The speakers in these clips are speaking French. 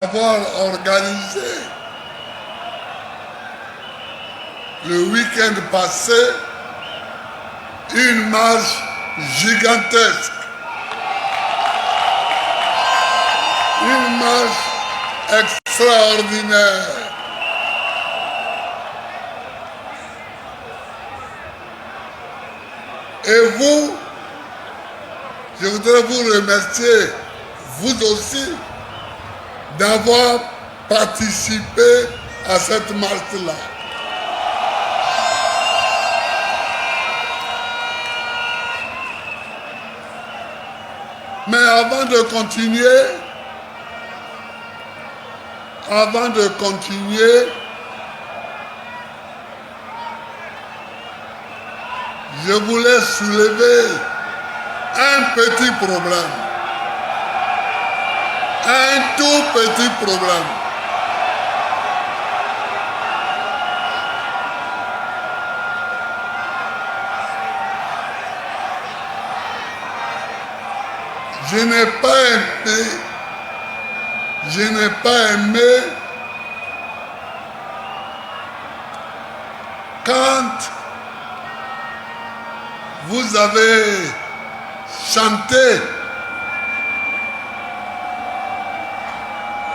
avoir organisé le week-end passé une marche gigantesque, une marche extraordinaire. Et vous, je voudrais vous remercier, vous aussi, d'avoir participé à cette marche-là. Mais avant de continuer, je voulais soulever un petit problème. Un tout petit problème. Je n'ai pas aimé quand vous avez chanté,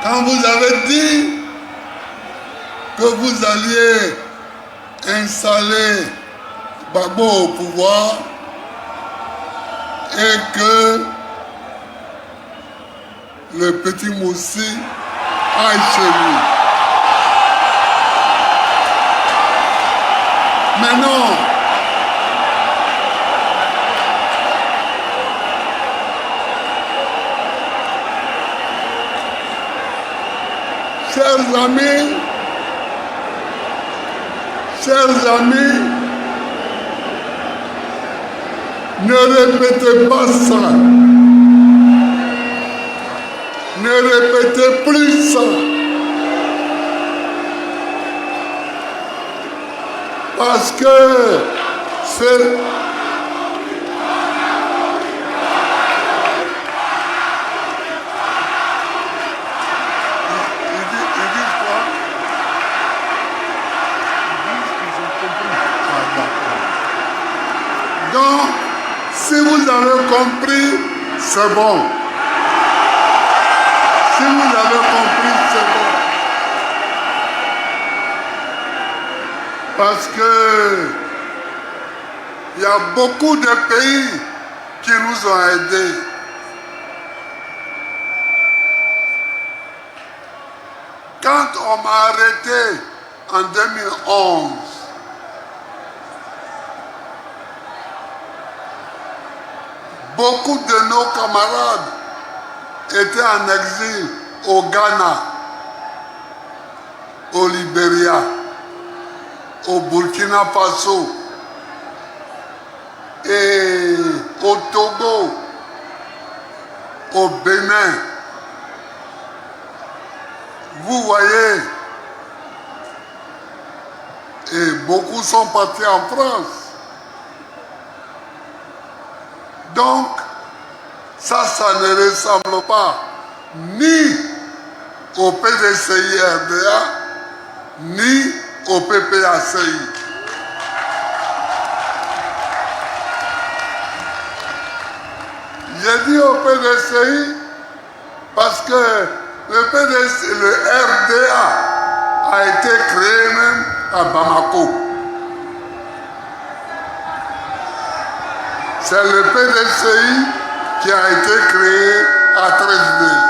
quand vous avez dit que vous alliez installer Gbagbo au pouvoir et que le petit Moussi aille chez lui. Mais non. Chers amis, ne répétez pas ça. Ne répétez plus ça. Parce que c'est... Donc, si vous avez compris, c'est bon. Si vous avez compris, c'est bon. Parce que il y a beaucoup de pays qui nous ont aidés. Quand on m'a arrêté en 2011, beaucoup de nos camarades étaient en exil au Ghana, au Libéria, au Burkina Faso et au Togo, au Bénin. Vous voyez, et beaucoup sont partis en France. Donc, ça ne ressemble pas ni au PDCI-RDA, ni au PPACI. J'ai dit au PDCI parce que le RDA a été créé même à Bamako. C'est le PDCI qui a été créé à Treichville.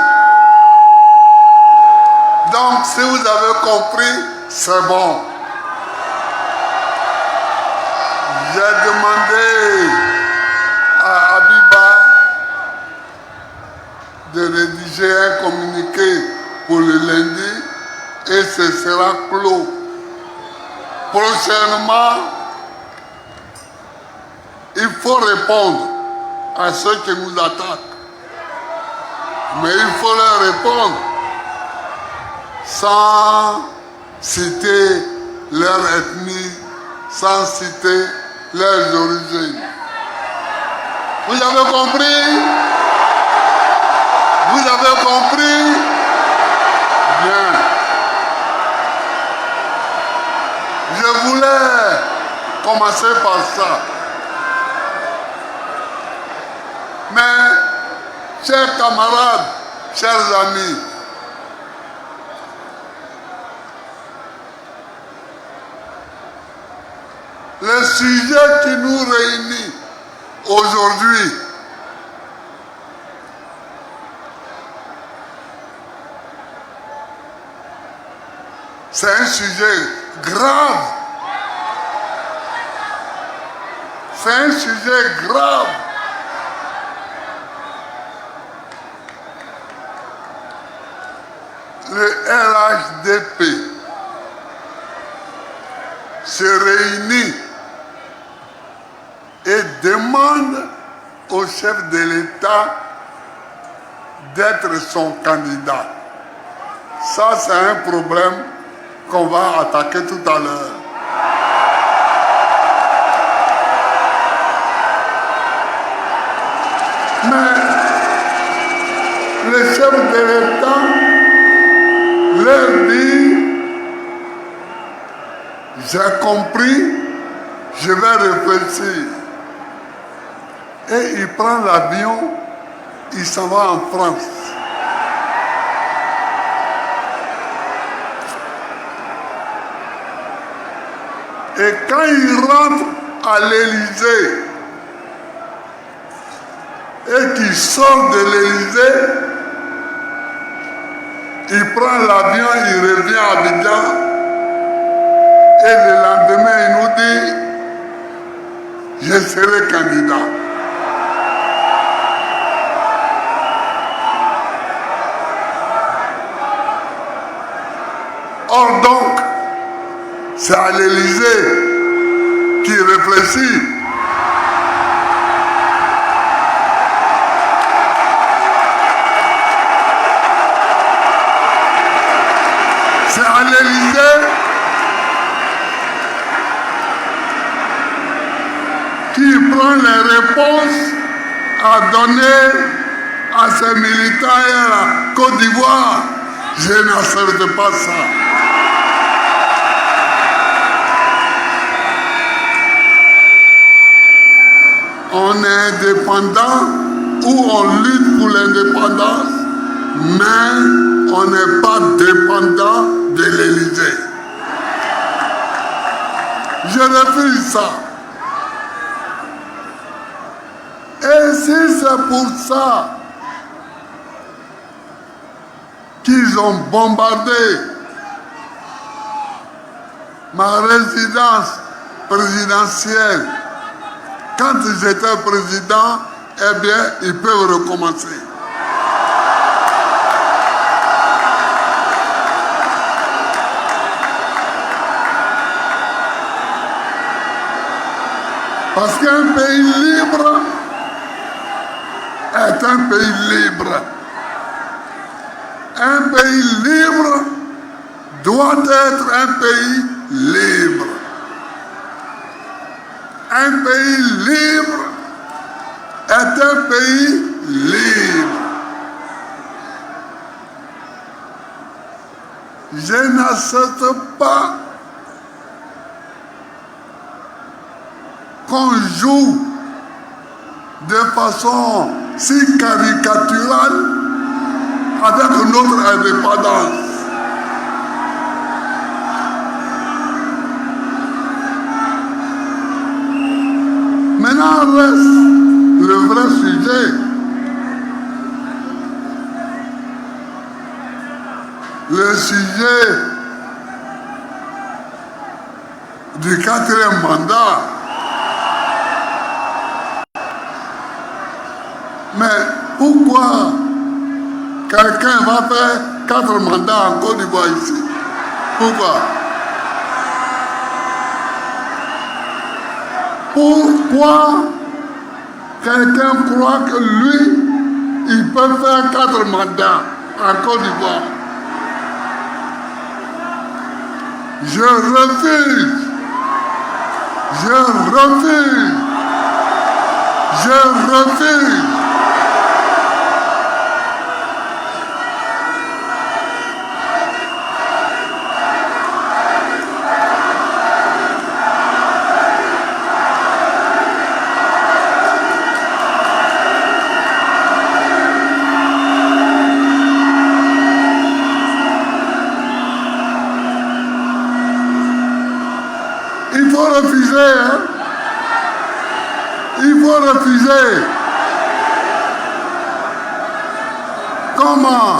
Donc, si vous avez compris, c'est bon. J'ai demandé à Abiba de rédiger un communiqué pour le lundi et ce sera clos. Prochainement, il faut répondre à ceux qui nous attaquent. Mais il faut leur répondre sans citer leur ethnie, sans citer leurs origines. Vous avez compris? Vous avez compris? commencer par ça. Mais, chers camarades, chers amis, le sujet qui nous réunit aujourd'hui, c'est un sujet grave. C'est un sujet grave. Le RHDP se réunit et demande au chef de l'État d'être son candidat. Ça, c'est un problème qu'on va attaquer tout à l'heure. Mais le chef de l'État leur dit, j'ai compris, je vais réfléchir. Et il prend l'avion, il s'en va en France. Et quand il rentre à l'Élysée et qu'il sort de l'Élysée, il prend l'avion, il revient à Abidjan et le lendemain il nous dit, je serai candidat. Or donc, c'est à l'Élysée qui réfléchit. C'est à l'Élysée qui prend les réponses à donner à ses militants et à la Côte d'Ivoire. Je n'accepte pas ça. On est indépendant ou on lutte pour l'indépendance, mais on n'est pas dépendant de l'Élysée. Je refuse ça. Et si c'est pour ça qu'ils ont bombardé ma résidence présidentielle, quand j'étais président, eh bien, ils peuvent recommencer. Parce qu'un pays libre est un pays libre. Un pays libre doit être un pays libre. Un pays libre est un pays libre. Je n'accepte pas qu'on joue de façon si caricaturale avec notre indépendance. Maintenant reste le vrai sujet. Le sujet du 4e mandat. Mais pourquoi quelqu'un va faire 4 mandats en Côte d'Ivoire ici? Pourquoi? Pourquoi quelqu'un croit que lui, il peut faire 4 mandats en Côte d'Ivoire? Je refuse. Je refuse. Je refuse. refuser. Hein? Il faut refuser. Comment?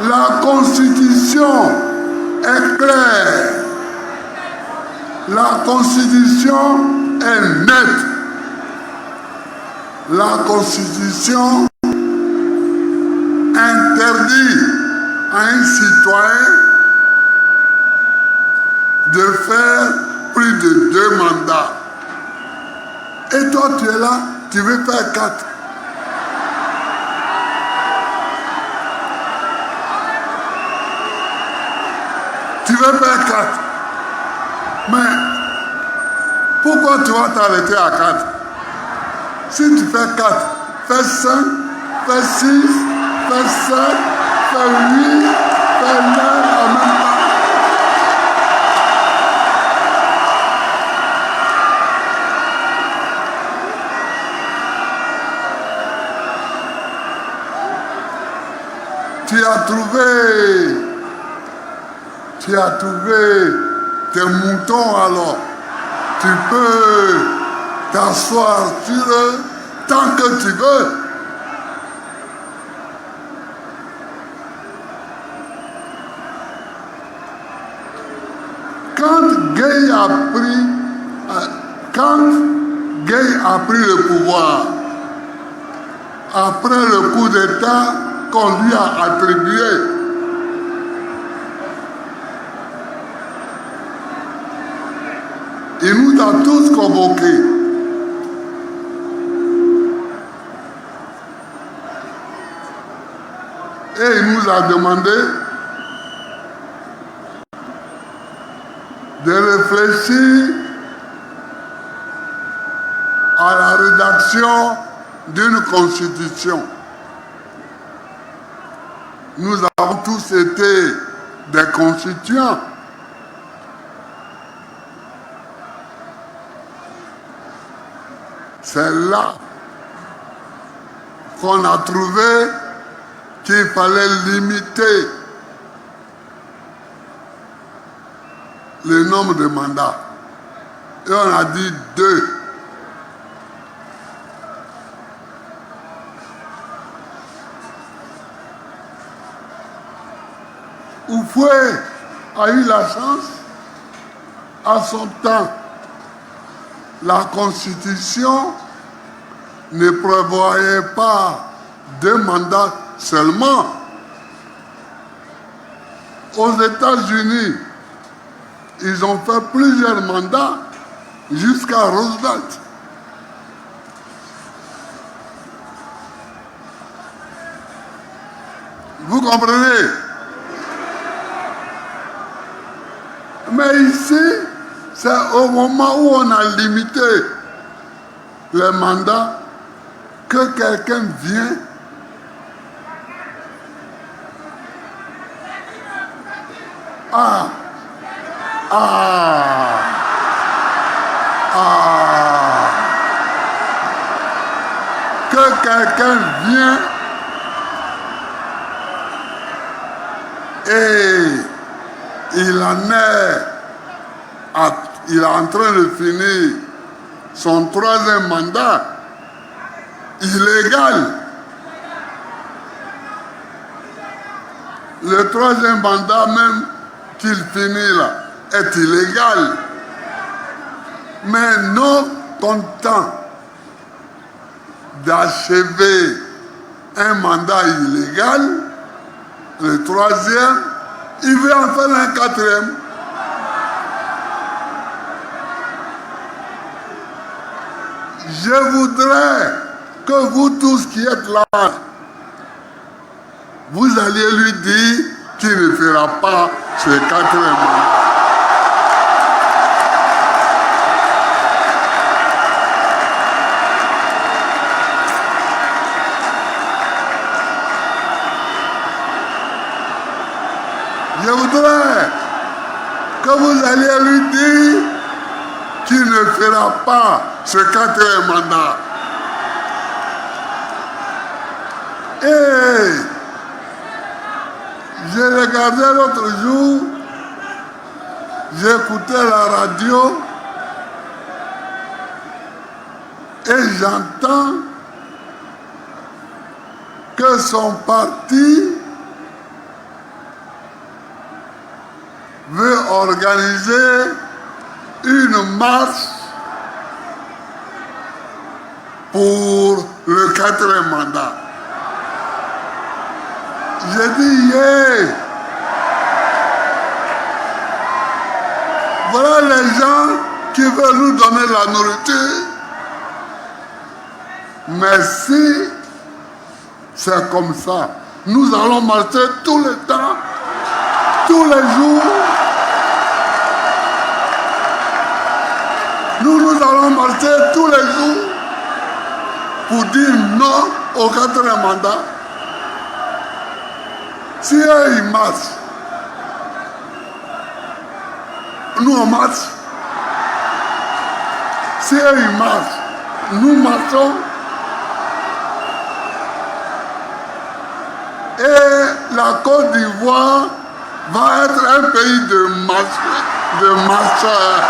La Constitution est claire. La Constitution est nette. La Constitution interdit à un citoyen de faire plus de 2 mandats. Et toi, tu es là, tu veux faire 4. Tu veux faire 4. Mais pourquoi tu vas t'arrêter à 4? Si tu fais 4, fais 5, fais 6, fais 7, fais 8, fais 9 en même temps. Tu as trouvé tes moutons alors. Tu peux t'asseoir sur eux tant que tu veux. Quand Gay a pris le pouvoir, après le coup d'État qu'on lui a attribué, il nous a tous convoqués. Et il nous a demandé de réfléchir à la rédaction d'une constitution. Nous avons tous été des constituants. C'est là qu'on a trouvé qu'il fallait limiter le nombre de mandats. Et on a dit 2. Oufoué a eu la chance, à son temps, la Constitution ne prévoyait pas 2 mandats seulement. Aux États-Unis, ils ont fait plusieurs mandats jusqu'à Roosevelt. Vous comprenez? Mais ici, c'est au moment où on a limité les mandats que quelqu'un vient que quelqu'un vient et il est en train de finir son 3e mandat illégal. Le 3e mandat même qu'il finit là est illégal. Mais non content d'achever un mandat illégal, le 3e, il veut en faire un 4e. Je voudrais que vous tous qui êtes là, vous alliez lui dire qu'il ne fera pas ce 4e mandat. Je voudrais que vous alliez lui dire qu'il ne fera pas ce 4e mandat. Et je regardais l'autre jour j'écoutais la radio et j'entends que son parti veut organiser une marche pour le 4e mandat. J'ai dit, yeah. Voilà les gens qui veulent nous donner la nourriture. Mais si c'est comme ça, nous allons marcher tout le temps, tous les jours. Nous allons marcher tous les jours pour dire non au 4e mandat. Si eux, ils marchent, nous on marche. Si eux, ils marchent, nous marchons. Et la Côte d'Ivoire va être un pays de marcheurs.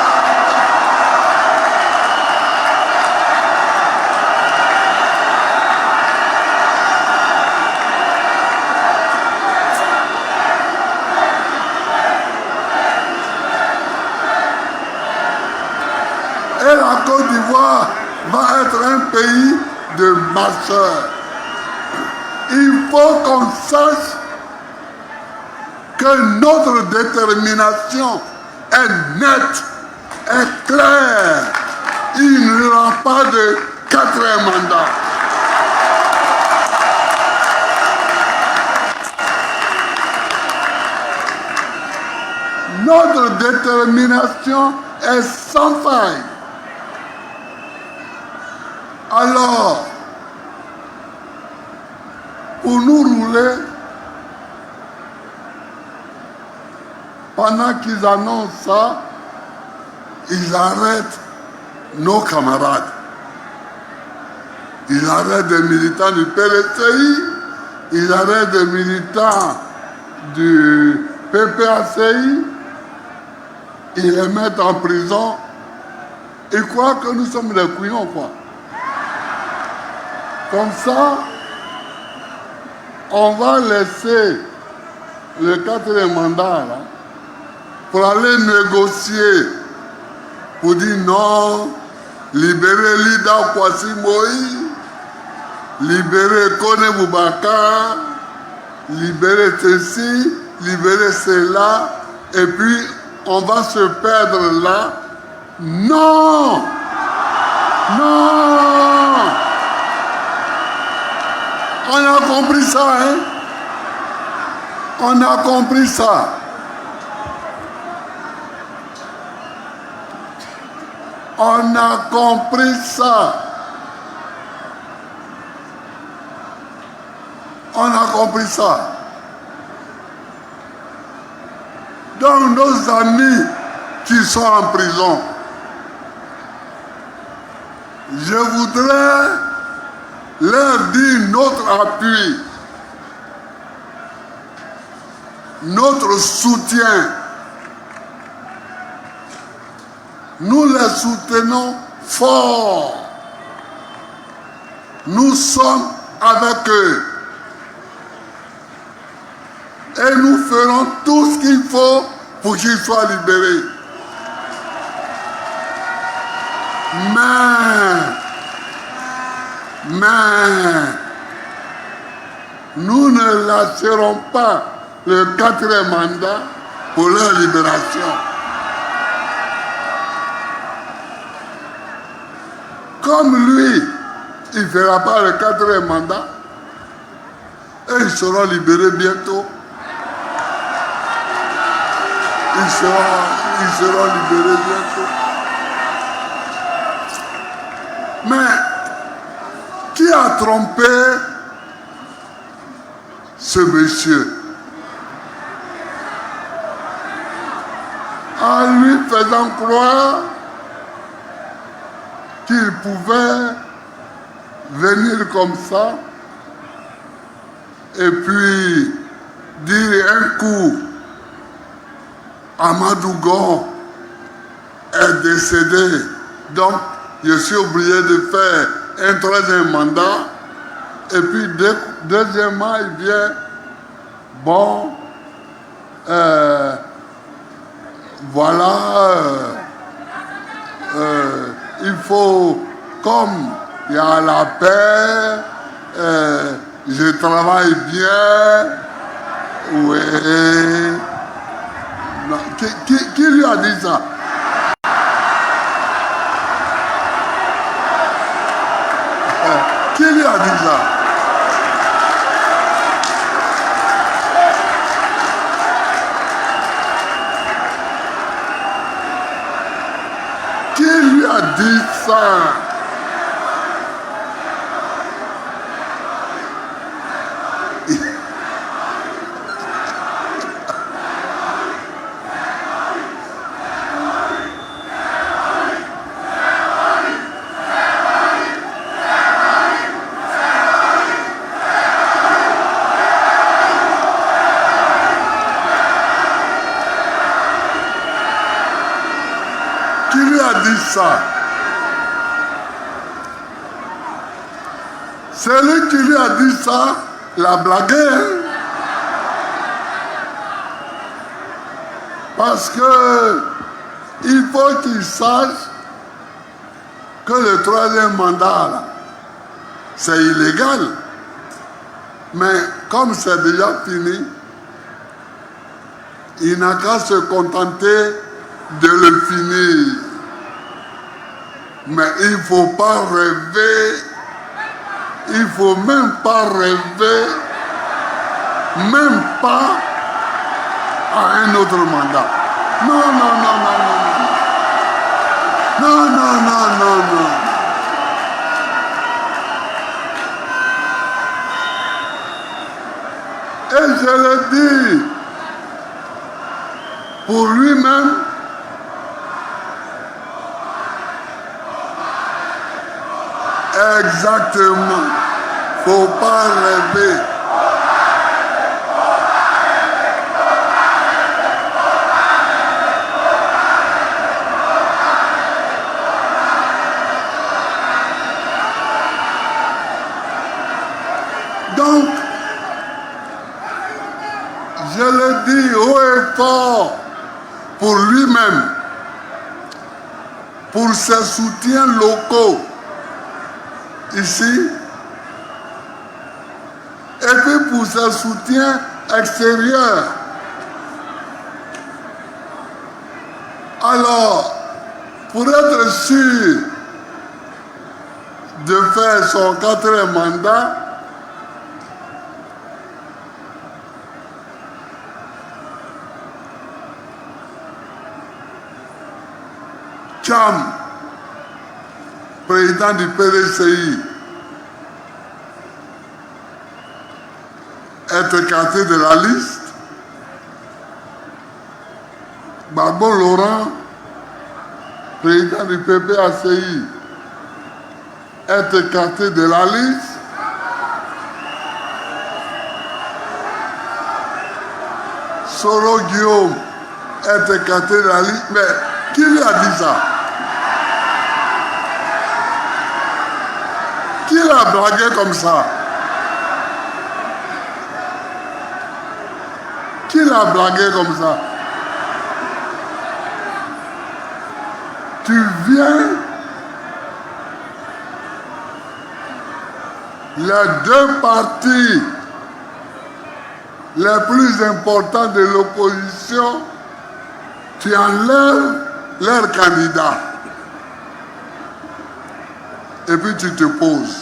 Et la Côte d'Ivoire va être un pays de marcheurs. Il faut qu'on sache que notre détermination est nette, est claire. Il n'y aura pas de 4e mandat. Notre détermination est sans faille. Alors, pour nous rouler, pendant qu'ils annoncent ça, ils arrêtent nos camarades. Ils arrêtent des militants du PLCI, ils arrêtent des militants du PPACI, ils les mettent en prison. Ils croient que nous sommes des couillons, quoi. Comme ça, on va laisser le 4e mandat là, pour aller négocier, pour dire non, libérer Lida Kwasi Moïse, libérer Kone Boubacar, libérer ceci, libérer cela, et puis on va se perdre là. Non! Non! On a compris ça, hein? On a compris ça. On a compris ça. On a compris ça. Donc nos amis qui sont en prison, je voudrais leur dire notre appui, notre soutien. Nous les soutenons fort. Nous sommes avec eux. Et nous ferons tout ce qu'il faut pour qu'ils soient libérés. Mais nous ne lâcherons pas le 4e mandat pour leur libération. Comme lui, il ne fera pas le 4e mandat, et ils seront libérés bientôt. Ils seront libérés bientôt. Mais qui a trompé ce monsieur en lui faisant croire qu'il pouvait venir comme ça et puis dire un coup Amadou Gon est décédé. Donc, je suis obligé de faire un troisième mandat. Et puis, deuxièmement, il vient, bon, voilà, il faut, comme il y a la paix, je travaille bien, oui. Non, qui lui a dit ça? Qui lui a dit ça? Qui lui a dit ça? Qui lui a dit ça? Celui qui lui a dit ça l'a blagué. Hein? Parce que il faut qu'il sache que le troisième mandat, c'est illégal. Mais comme c'est déjà fini, il n'a qu'à se contenter de le finir. Mais il ne faut pas rêver, il ne faut même pas rêver, même pas à un autre mandat. Non, non, non, non, non, non. Non, non, non, non, non. Et je le dis, pour lui-même, exactement, faut pas rêver. Donc, je le dis haut et fort pour lui-même, pour ses soutiens locaux ici, et puis pour ses soutiens extérieurs. Alors, pour être sûr de faire son quatrième mandat, Cham, président du PDCI, est écarté de la liste. Barbon Laurent, président du PPACI, est écarté de la liste. Soro Guillaume est écarté de la liste. Mais qui lui a dit ça? Qui l'a blagué comme ça? Qui l'a blagué comme ça? Tu viens, les deux partis les plus importants de l'opposition, tu enlèves leur candidat. Et puis tu te poses.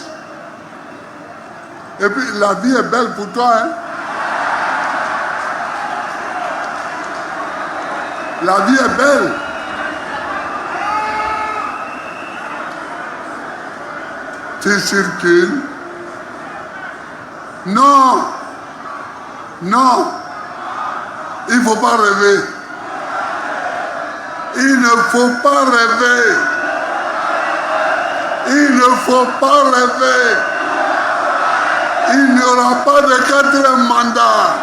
Et puis la vie est belle pour toi, hein? La vie est belle. Tu circules. Non. Non. Il ne faut pas rêver. Il ne faut pas rêver. Il ne faut pas rêver. Il n'y aura pas de quatrième mandat.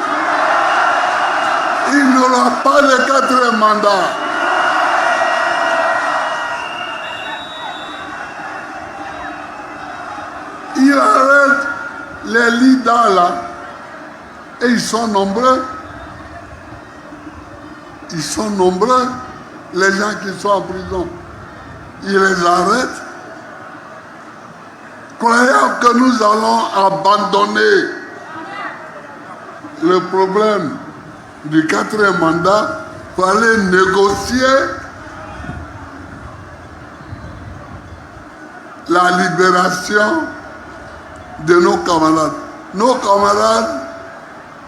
Il n'aura pas de 4e mandat. Il arrête les leaders là. Et ils sont nombreux. Ils sont nombreux, les gens qui sont en prison. Il les arrête, croyant que nous allons abandonner le problème du 4e mandat pour aller négocier la libération de nos camarades. Nos camarades,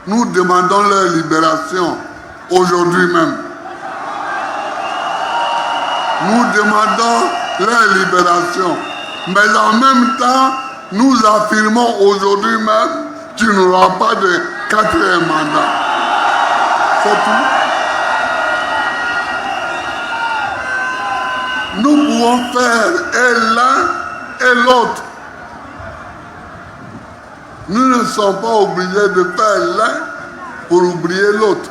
nous demandons leur libération aujourd'hui même. Nous demandons leur libération. Mais en même temps, nous affirmons aujourd'hui même qu'il n'y aura pas de 4e mandat. C'est tout. Nous pouvons faire et l'un et l'autre. Nous ne sommes pas obligés de faire l'un pour oublier l'autre.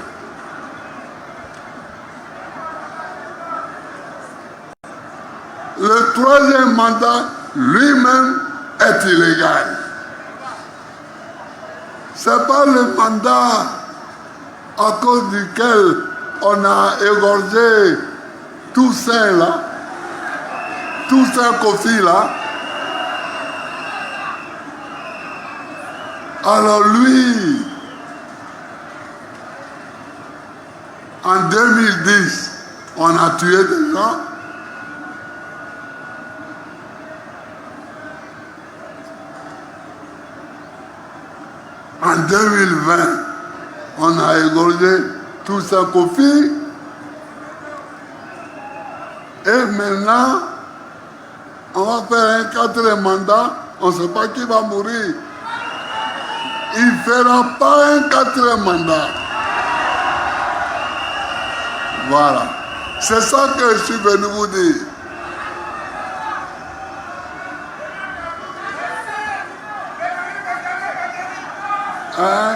Le 3e mandat lui-même est illégal. Ce n'est pas le mandat à cause duquel on a égorgé Toussaint là, Toussaint Kofi là. Alors lui, en 2010, on a tué des gens. En 2020, on a égorgé Toussaint Kofi. Et maintenant, on va faire un 4e mandat. On ne sait pas qui va mourir. Il ne fera pas un 4e mandat. Voilà. C'est ça que je suis venu vous dire. Hein?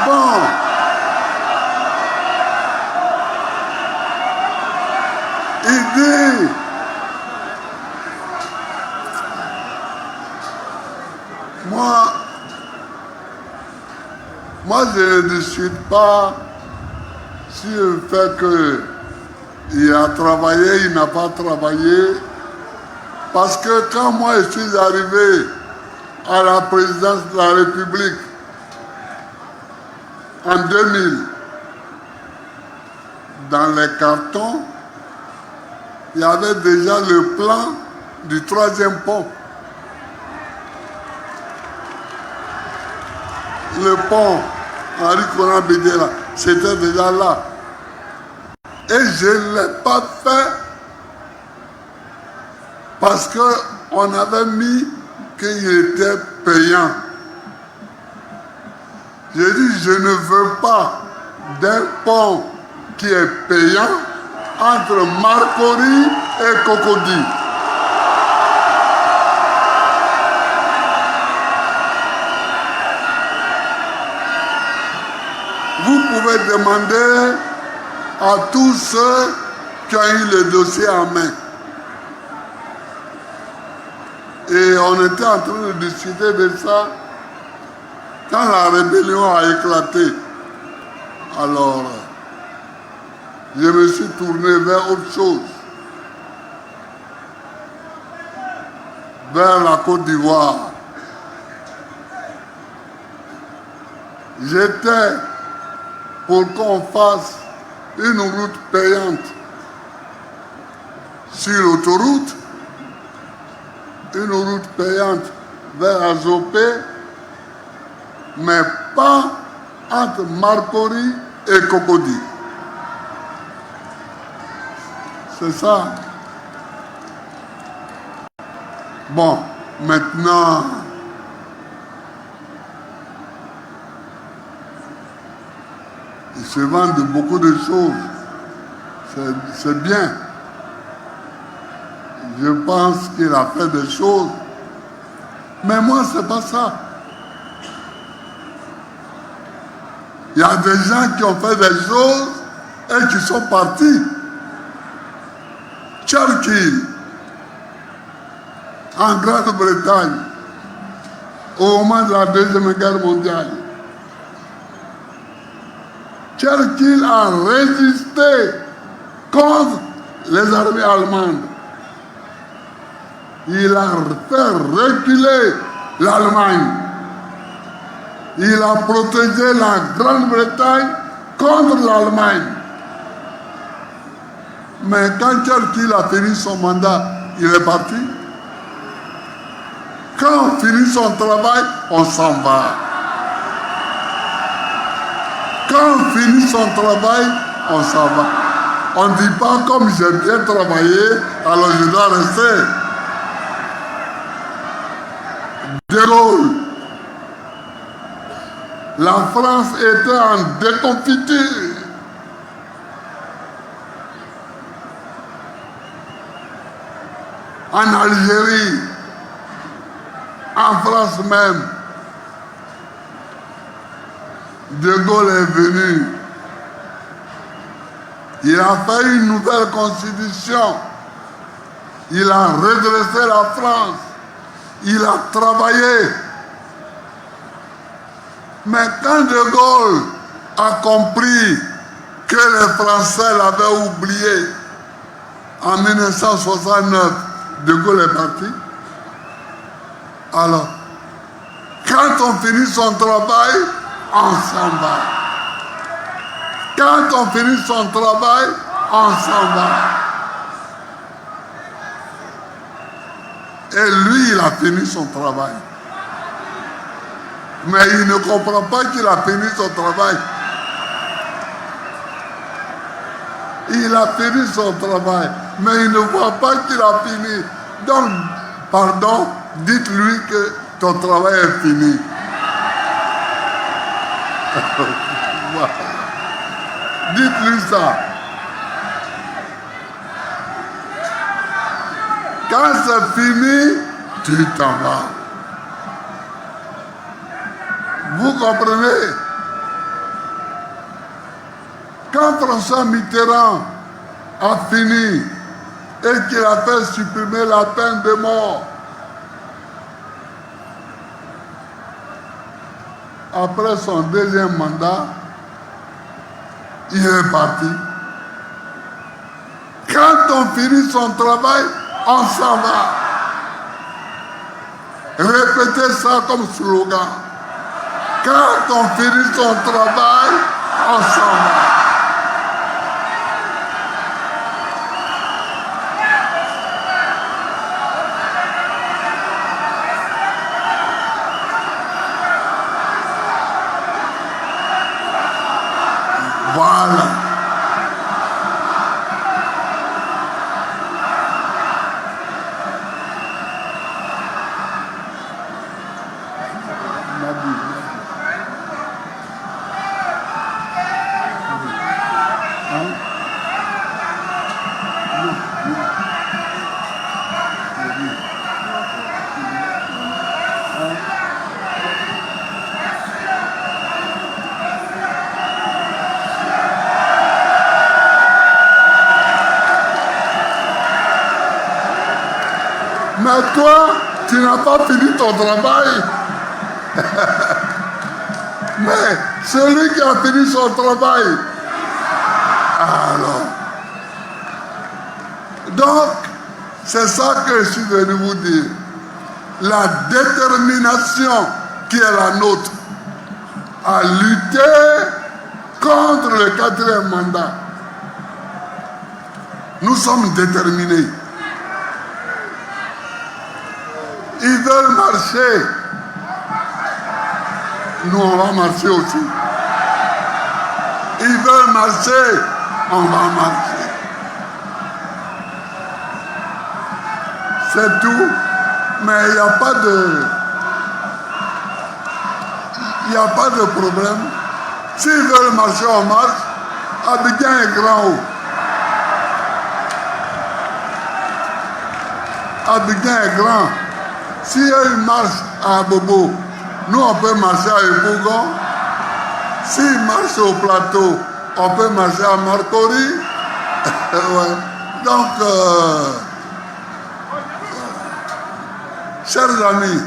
Bon. Il dit, moi je ne discute pas sur le fait qu'il a travaillé, il n'a pas travaillé, parce que quand moi je suis arrivé à la présidence de la République en 2000, dans les cartons, il y avait déjà le plan du 3e pont. Le pont Henri Konan Bédéla, c'était déjà là. Et je ne l'ai pas fait parce qu'on avait mis qu'il était payant. J'ai dit, je ne veux pas d'un pont qui est payant entre Marcory et Cocody. Vous pouvez demander à tous ceux qui ont eu le dossier en main. Et on était en train de discuter de ça quand la rébellion a éclaté. Alors, je me suis tourné vers autre chose, vers la Côte d'Ivoire. J'étais pour qu'on fasse une route payante sur l'autoroute, une route payante vers Azopé, mais pas entre Marcory et Cocody. C'est ça. Bon, maintenant, ils se vendent beaucoup de choses. c'est bien. Je pense qu'il a fait des choses. Mais moi, c'est pas ça. Il y a des gens qui ont fait des choses et qui sont partis. Churchill, en Grande-Bretagne, au moment de la Deuxième Guerre mondiale, Churchill a résisté contre les armées allemandes. Il a fait reculer l'Allemagne. Il a protégé la Grande-Bretagne contre l'Allemagne. Mais quand Churchill a fini son mandat, il est parti. Quand on finit son travail, on s'en va. Quand on finit son travail, on s'en va. On ne dit pas comme j'ai bien travaillé, alors je dois rester. De Gaulle, la France était en déconfiture. En Algérie, en France même, De Gaulle est venu. Il a fait une nouvelle constitution. Il a redressé la France. Il a travaillé. Mais quand De Gaulle a compris que les Français l'avaient oublié, en 1969, De Gaulle est parti. Alors, quand on finit son travail, on s'en va. Quand on finit son travail, on s'en va. Et lui, il a fini son travail. Mais il ne comprend pas qu'il a fini son travail. Il a fini son travail, mais il ne voit pas qu'il a fini. Donc, pardon, dites-lui que ton travail est fini. Dites-lui ça. Quand c'est fini, tu t'en vas. Vous comprenez? Quand François Mitterrand a fini et qu'il a fait supprimer la peine de mort, après son deuxième mandat, il est parti. Quand on finit son travail, on s'en va. Répétez ça comme slogan. Quand on finit son travail, on s'en va. Voilà. Mais toi, tu n'as pas fini ton travail. Mais celui qui a fini son travail, alors. Donc, c'est ça que je suis venu vous dire. La détermination qui est la nôtre à lutter contre le 4e mandat. Nous sommes déterminés. Ils veulent marcher. Nous, on va marcher aussi. Ils veulent marcher. On va marcher. C'est tout. Mais il n'y a pas de... Il n'y a pas de problème. S'ils veulent marcher, on marche. Abidjan est grand haut. Abidjan est grand. Si eux marchent à Bobo, nous on peut marcher à Epougon. S'ils marchent au plateau, on peut marcher à Marcory. Ouais. Donc, chers amis,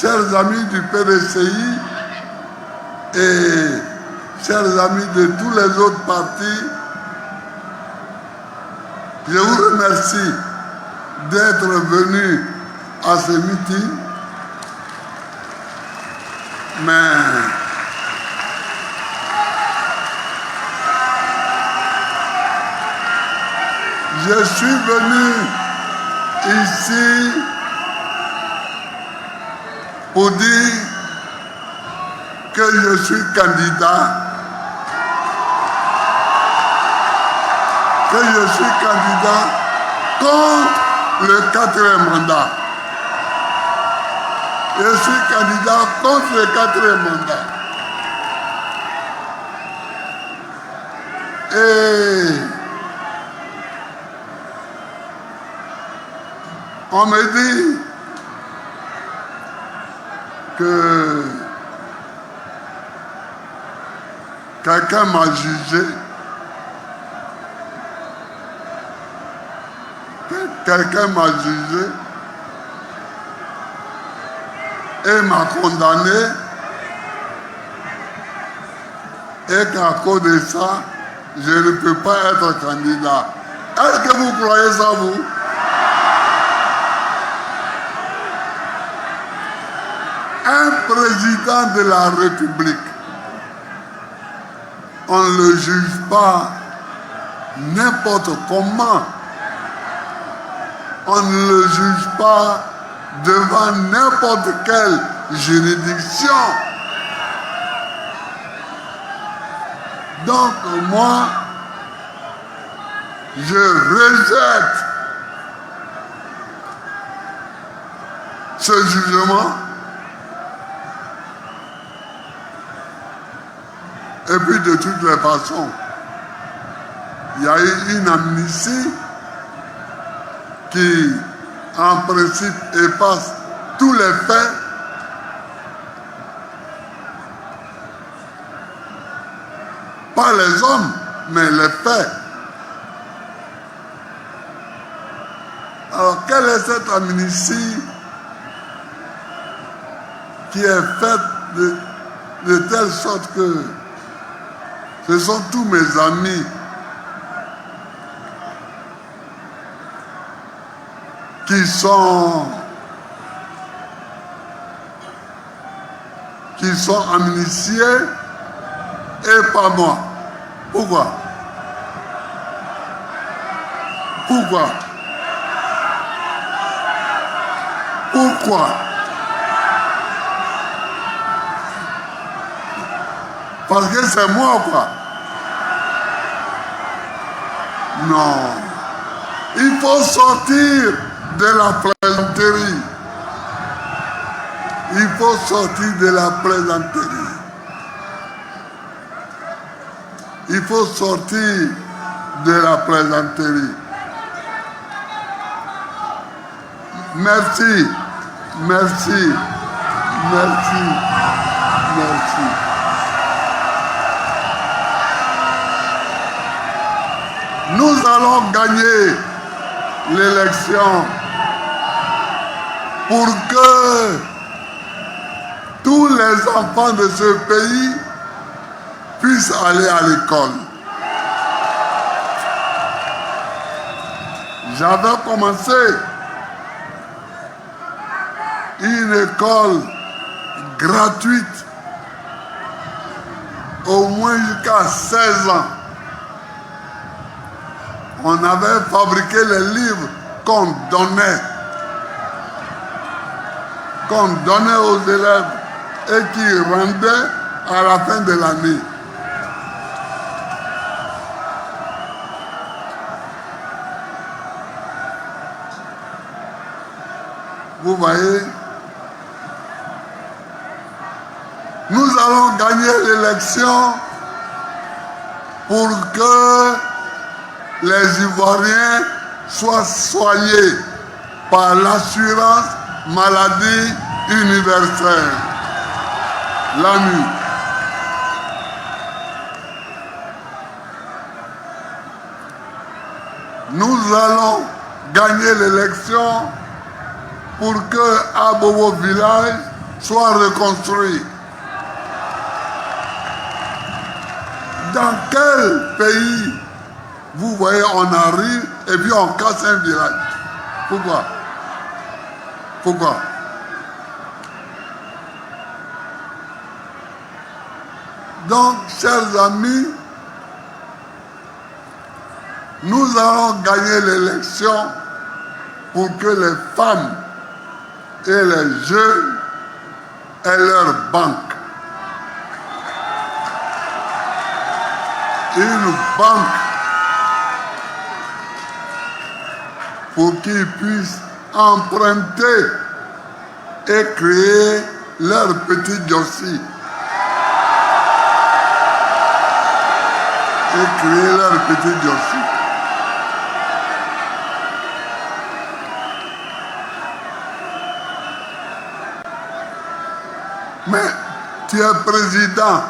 chers amis du PDCI et chers amis de tous les autres partis, je vous remercie d'être venus à ce meeting, mais je suis venu ici pour dire que je suis candidat, contre le 4e mandat. Je suis candidat contre le 4e mandat. Et on me dit que quelqu'un m'a jugé, et m'a condamné, et qu'à cause de ça, je ne peux pas être candidat. Est-ce que vous croyez ça, vous? Un président de la République, on ne le juge pas n'importe comment. On ne le juge pas devant n'importe quelle juridiction. Donc moi, je rejette ce jugement. Et puis de toutes les façons, il y a eu une amnistie qui, en principe, efface tous les faits. Pas les hommes, mais les faits. Alors, quelle est cette amnistie qui est faite de telle sorte que ce sont tous mes amis qui sont amnistiés et pas moi. Pourquoi? Pourquoi? Pourquoi? Parce que c'est moi, quoi. Non. Il faut sortir de la plaisanterie. Il faut sortir de la plaisanterie. Il faut sortir de la plaisanterie. Merci, merci, merci, merci. Nous allons gagner l'élection pour que tous les enfants de ce pays puissent aller à l'école. J'avais commencé une école gratuite au moins jusqu'à 16 ans. On avait fabriqué les livres qu'on donnait aux élèves et qui rendaient à la fin de l'année. Vous voyez, nous allons gagner l'élection pour que les Ivoiriens soient soignés par l'assurance maladie universelle. L'AMU. Nous allons gagner l'élection pour que Abobo village soit reconstruit. Dans quel pays, vous voyez, on arrive et puis on casse un village? Pourquoi? Pourquoi? Donc, chers amis, nous allons gagner l'élection pour que les femmes et les jeunes aient leur banque. Une banque pour qu'ils puissent emprunter et créer leur petit dossier. Et créer leur petit dossier. Mais tu es président,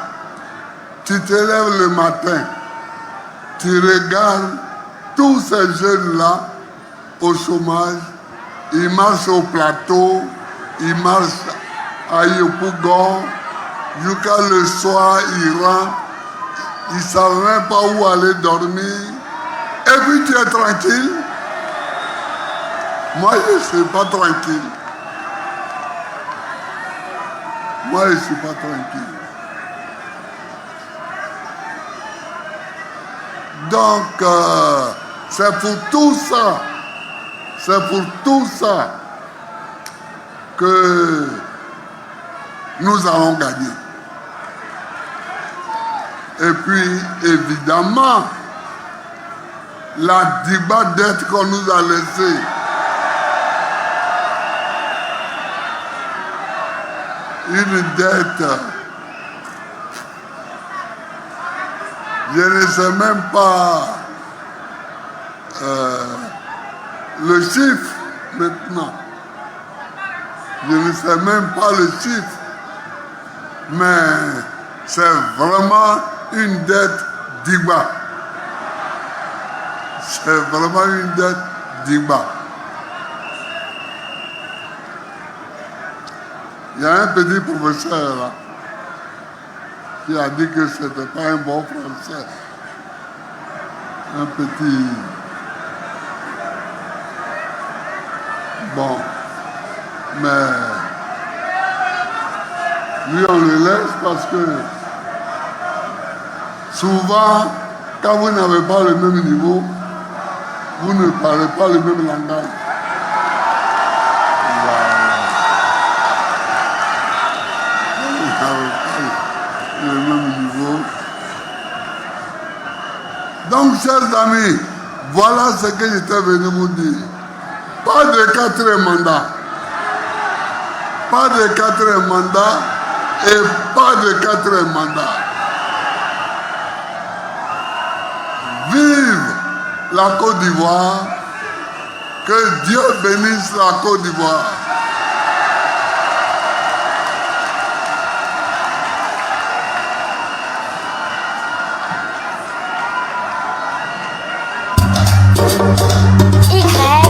tu te lèves le matin, tu regardes tous ces jeunes-là au chômage, ils marchent au plateau, ils marchent à Yopougon, jusqu'à le soir, ils rentrent, ils ne savent même pas où aller dormir. Et puis tu es tranquille. Moi, je ne suis pas tranquille. Moi, je ne suis pas tranquille. Donc, c'est pour tout ça, que nous allons gagner. Et puis, évidemment, la débat dette qu'on nous a laissée, une dette, je ne sais même pas le chiffre maintenant. Je ne sais même pas le chiffre, mais c'est vraiment une dette d'Igba. C'est vraiment une dette d'Igba. Il y a un petit professeur là qui a dit que ce n'était pas un bon français. Un petit... Bon. Mais lui, on le laisse parce que souvent, quand vous n'avez pas le même niveau, vous ne parlez pas le même langage. Le même niveau. Donc, chers amis, voilà ce que j'étais venu vous dire. Pas de quatrième mandat. Pas de quatrième mandat et pas de quatrième mandat. Vive la Côte d'Ivoire. Que Dieu bénisse la Côte d'Ivoire. Y